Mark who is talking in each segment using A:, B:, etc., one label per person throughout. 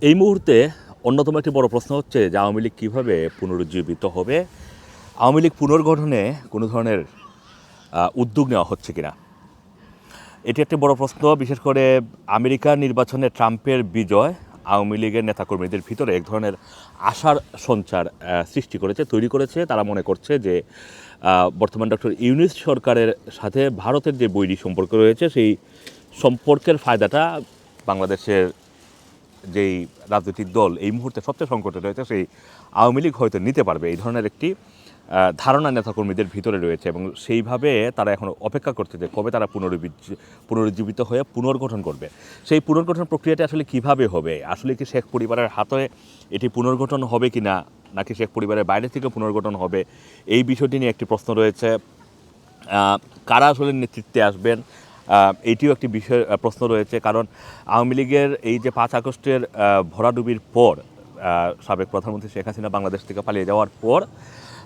A: এই মুহূর্তে অন্যতম একটি বড় প্রশ্ন হচ্ছে যে আওয়ামী লীগ কীভাবে পুনরুজ্জীবিত হবে। আওয়ামী লীগ পুনর্গঠনে কোনো ধরনের উদ্যোগ নেওয়া হচ্ছে কিনা, এটি একটি বড় প্রশ্ন। বিশেষ করে আমেরিকার নির্বাচনে ট্রাম্পের বিজয় আওয়ামী লীগের নেতাকর্মীদের ভিতরে এক ধরনের আশার সঞ্চার সৃষ্টি করেছে, তৈরি করেছে। তারা মনে করছে যে বর্তমান ডক্টর ইউনূস সরকারের সাথে ভারতের যে বৈরী সম্পর্ক রয়েছে, সেই সম্পর্কের ফায়দাটা বাংলাদেশের যেই রাজনৈতিক দল এই মুহূর্তে সবচেয়ে সংকটে রয়েছে, সেই আওয়ামী লীগ হয়তো নিতে পারবে, এই ধরনের একটি ধারণা নেতাকর্মীদের ভিতরে রয়েছে। এবং সেইভাবে তারা এখন অপেক্ষা করছে যে কবে তারা পুনরুজ্জীবিত হয়ে পুনর্গঠন করবে। সেই পুনর্গঠন প্রক্রিয়াটা আসলে কিভাবে হবে, আসলে কি শেখ পরিবারের হাতে এটি পুনর্গঠন হবে কি না, নাকি শেখ পরিবারের বাইরে থেকে পুনর্গঠন হবে, এই বিষয়টি নিয়ে একটি প্রশ্ন রয়েছে। কারা আসলে নেতৃত্বে আসবেন, এইটিও একটি প্রশ্ন রয়েছে। কারণ আওয়ামী লীগের এই যে ৫ আগস্টের ভরাডুবির পর, সাবেক প্রধানমন্ত্রী শেখ হাসিনা বাংলাদেশ থেকে পালিয়ে যাওয়ার পর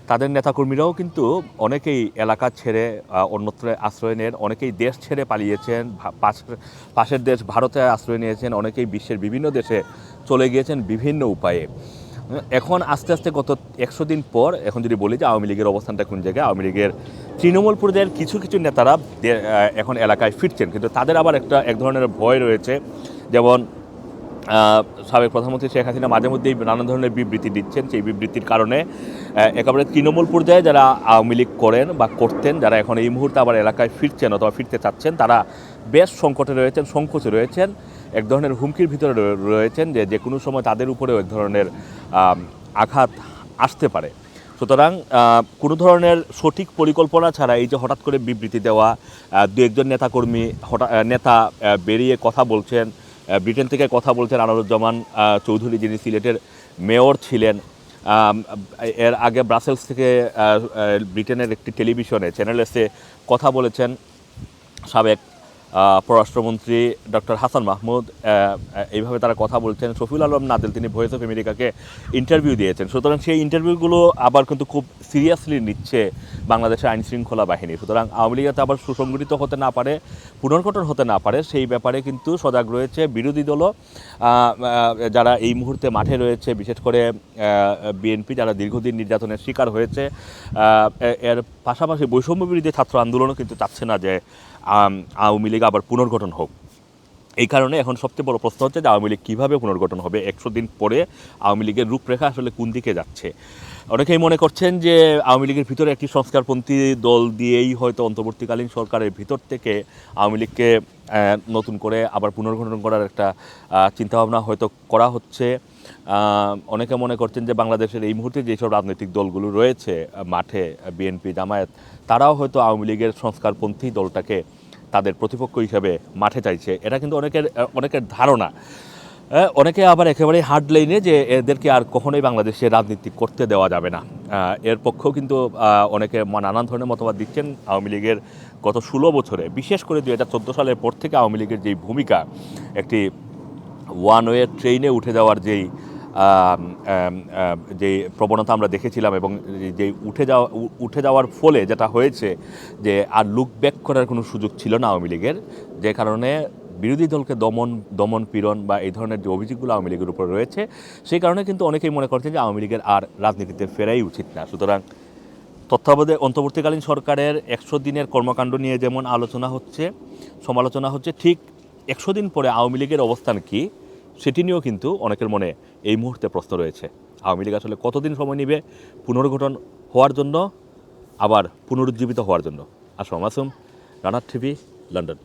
A: তাদের নেতাকর্মীরাও কিন্তু অনেকেই এলাকা ছেড়ে অন্যত্র আশ্রয় নেন, অনেকেই দেশ ছেড়ে পালিয়েছেন, পাশের দেশ ভারতে আশ্রয় নিয়েছেন, অনেকেই বিশ্বের বিভিন্ন দেশে চলে গিয়েছেন বিভিন্ন উপায়ে। এখন আস্তে আস্তে গত ১০০ দিন পর এখন যদি বলি যে আওয়ামী লীগের অবস্থানটা কোন জায়গায়, আওয়ামী লীগের তৃণমূল পর্যায়ের কিছু কিছু নেতারা এখন এলাকায় ফিরছেন, কিন্তু তাদের আবার এক ধরনের ভয় রয়েছে। যেমন সাবেক প্রধানমন্ত্রী শেখ হাসিনা মাঝে মধ্যেই নানান ধরনের বিবৃতি দিচ্ছেন, সেই বিবৃতির কারণে একেবারে তৃণমূল পর্যায়ে যারা আওয়ামী লীগ করেন বা করতেন, যারা এখন এই মুহূর্তে আবার এলাকায় ফিরছেন অথবা ফিরতে চাচ্ছেন, তারা বেশ সংকটে রয়েছেন, সংকোচে রয়েছেন, এক ধরনের হুমকির ভিতরে রয়েছেন যে কোনো সময় তাদের উপরেও এক ধরনের আঘাত আসতে পারে। সুতরাং কোনো ধরনের সঠিক পরিকল্পনা ছাড়া এই যে হঠাৎ করে বিবৃতি দেওয়া, দু একজন নেতা বেরিয়ে কথা বলছেন, ব্রিটেন থেকে কথা বলছেন আনোয়ারুজ্জামান চৌধুরী, যিনি সিলেটের মেয়র ছিলেন। এর আগে ব্রাসেলস থেকে ব্রিটেনের একটি টেলিভিশনে চ্যানেল এসে কথা বলেছেন সাবেক পররাষ্ট্রমন্ত্রী ডক্টর হাসান মাহমুদ। এইভাবে তারা কথা বলছেন। শফিউল আলম নাদেল, তিনি ভয়েস অফ আমেরিকাকে ইন্টারভিউ দিয়েছেন। সুতরাং সেই ইন্টারভিউগুলো আবার কিন্তু খুব সিরিয়াসলি নিচ্ছে বাংলাদেশের আইনশৃঙ্খলা বাহিনী। সুতরাং আওয়ামী লীগ যাতে আবার সুসংগঠিত হতে না পারে, পুনর্গঠন হতে না পারে, সেই ব্যাপারে কিন্তু সজাগ রয়েছে বিরোধী দলও, যারা এই মুহূর্তে মাঠে রয়েছে, বিশেষ করে বিএনপি, যারা দীর্ঘদিন নির্যাতনের শিকার হয়েছে। এর পাশাপাশি বৈষম্য বিরোধী ছাত্র আন্দোলনও কিন্তু চাচ্ছে না যে আওয়ামী লীগ আবার পুনর্গঠন হোক। এই কারণে এখন সবচেয়ে বড় প্রশ্ন হচ্ছে যে আওয়ামী লীগ কীভাবে পুনর্গঠন হবে, ১০০ দিন পরে আওয়ামী লীগের রূপরেখা আসলে কোন দিকে যাচ্ছে। অনেকেই মনে করছেন যে আওয়ামী লীগের ভিতরে একটি সংস্কারপন্থী দল দিয়েই হয়তো অন্তর্বর্তীকালীন সরকারের ভিতর থেকে আওয়ামী লীগকে নতুন করে আবার পুনর্গঠন করার একটা চিন্তাভাবনা হয়তো করা হচ্ছে। অনেকে মনে করছেন যে বাংলাদেশের এই মুহূর্তে যেসব রাজনৈতিক দলগুলো রয়েছে মাঠে, বিএনপি, জামায়াত, তারাও হয়তো আওয়ামী লীগের সংস্কারপন্থী দলটাকে তাদের প্রতিপক্ষ হিসেবে মাঠে চাইছে। এটা কিন্তু অনেকের ধারণা। অনেকে আবার একেবারেই হার্ড লাইনে যে এদেরকে আর কখনোই বাংলাদেশে রাজনীতি করতে দেওয়া যাবে না, এর পক্ষেও কিন্তু অনেকে নানান ধরনের মতবাদ দিচ্ছেন। আওয়ামী লীগের গত 16 বছরে, বিশেষ করে 2014 সালের পর থেকে আওয়ামী লীগের যেই ভূমিকা, একটি ওয়ান ওয়ে ট্রেনে উঠে যাওয়ার যেই প্রবণতা আমরা দেখেছিলাম, এবং যেই উঠে যাওয়ার ফলে যেটা হয়েছে যে আর লুক ব্যাক করার কোনো সুযোগ ছিল না আওয়ামী লীগের, যে কারণে বিরোধী দলকে দমন পীড়ন বা এই ধরনের যে অভিযোগগুলো আওয়ামী লীগের উপর রয়েছে, সেই কারণে কিন্তু অনেকেই মনে করছেন যে আওয়ামী লীগের আর রাজনীতিতে ফেরাই উচিত না। সুতরাং তত্ত্বাবধায়ক অন্তর্বর্তীকালীন সরকারের ১০০ দিনের কর্মকাণ্ড নিয়ে যেমন আলোচনা হচ্ছে, সমালোচনা হচ্ছে, ঠিক ১০০ দিন পরে আওয়ামী লীগের অবস্থান কী, সেটি নিয়েও কিন্তু অনেকের মনে এই মুহূর্তে প্রশ্ন রয়েছে। আওয়ামী লীগ আসলে কতদিন সময় নেবে পুনর্গঠন হওয়ার জন্য, আবার পুনরুজ্জীবিত হওয়ার জন্য। আসসালামু আলাইকুম, রানার টিভি, লন্ডন।